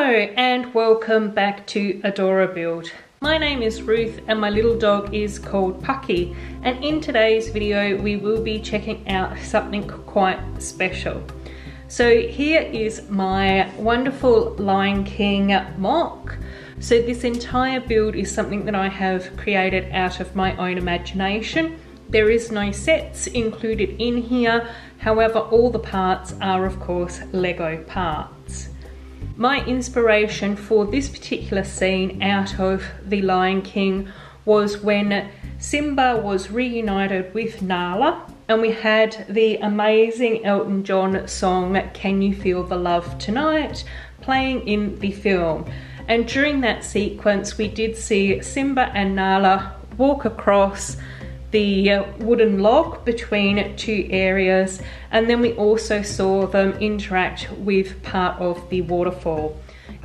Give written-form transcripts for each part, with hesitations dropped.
And welcome back to Adorabuild. My name is Ruth and my little dog is called Pucky, and in today's video we will be checking out something quite special. So here is my wonderful Lion King mock. So this entire build is something that I have created out of my own imagination. There is no sets included in here, however all the parts are of course Lego parts. My inspiration for this particular scene out of The Lion King was when Simba was reunited with Nala and we had the amazing Elton John song Can You Feel the Love Tonight playing in the film. And during that sequence we did see Simba and Nala walk across the wooden log between two areas, and then we also saw them interact with part of the waterfall.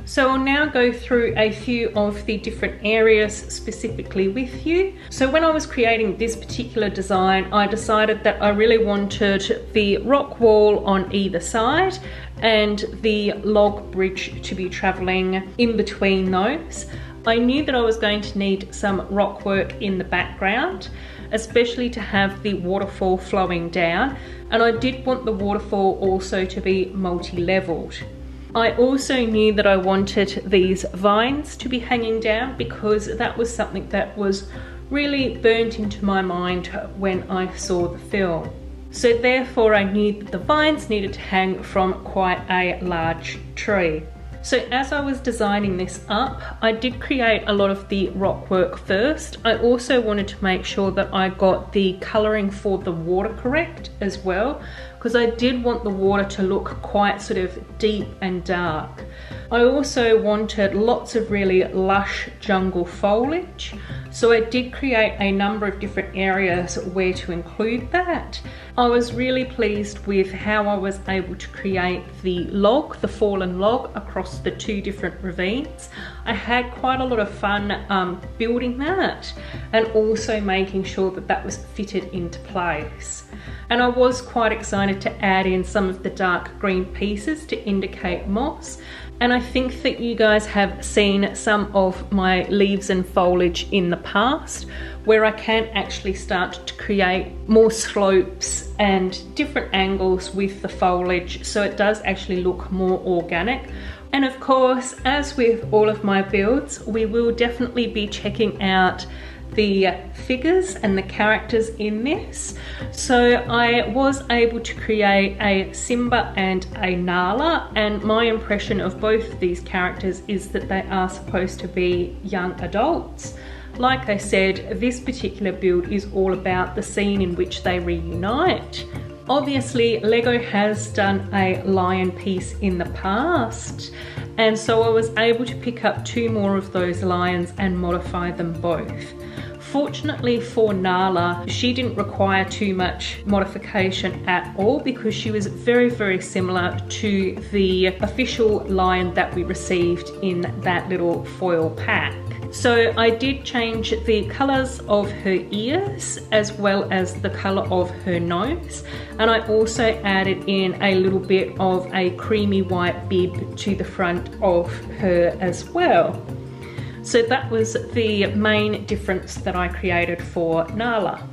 So I'll now go through a few of the different areas specifically with you. So when I was creating this particular design, I decided that I really wanted the rock wall on either side and the log bridge to be traveling in between those. I knew that I was going to need some rock work in the background, especially to have the waterfall flowing down, and I did want the waterfall also to be multi-leveled. I also knew that I wanted these vines to be hanging down because that was something that was really burnt into my mind when I saw the film. So therefore I knew that the vines needed to hang from quite a large tree. So as I was designing this up, I did create a lot of the rock work first. I also wanted to make sure that I got the colouring for the water correct as well, because I did want the water to look quite sort of deep and dark. I also wanted lots of really lush jungle foliage, so I did create a number of different areas where to include that. I was really pleased with how I was able to create the log, the fallen log, across the two different ravines. I had quite a lot of fun building that and also making sure that that was fitted into place. And I was quite excited to add in some of the dark green pieces to indicate moss. And I think that you guys have seen some of my leaves and foliage in the past where I can actually start to create more slopes and different angles with the foliage, so it does actually look more organic. And of course, as with all of my builds, we will definitely be checking out the figures and the characters in this. So I was able to create a Simba and a Nala, and my impression of both of these characters is that they are supposed to be young adults. Like I said, this particular build is all about the scene in which they reunite. Obviously, Lego has done a lion piece in the past, and so I was able to pick up two more of those lions and modify them both. Fortunately for Nala, she didn't require too much modification at all because she was very, very similar to the official lion that we received in that little foil pack. So I did change the colours of her ears as well as the colour of her nose, and I also added in a little bit of a creamy white bib to the front of her as well. So that was the main difference that I created for Nala.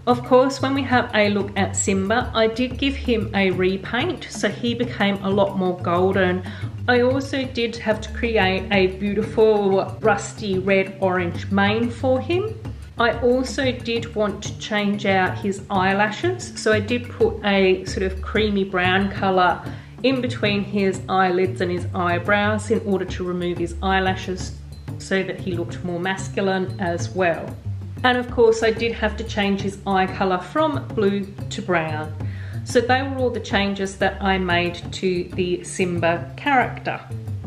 Of course, when we have a look at Simba, I did give him a repaint, so he became a lot more golden. I also did have to create a beautiful rusty red-orange mane for him. I also did want to change out his eyelashes, so I did put a sort of creamy brown colour in between his eyelids and his eyebrows in order to remove his eyelashes so that he looked more masculine as well. And of course I did have to change his eye colour from blue to brown. So they were all the changes that I made to the Simba character.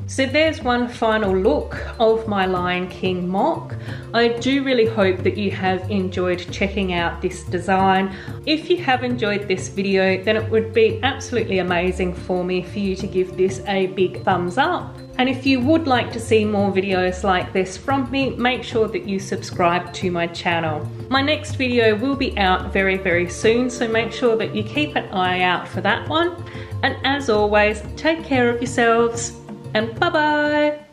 So there's one final look of my Lion King mock. I do really hope that you have enjoyed checking out this design. If you have enjoyed this video, then it would be absolutely amazing for me for you to give this a big thumbs up. And if you would like to see more videos like this from me, make sure that you subscribe to my channel. My next video will be out very, very soon, so make sure that you keep an eye out for that one. And as always, take care of yourselves. and bye bye.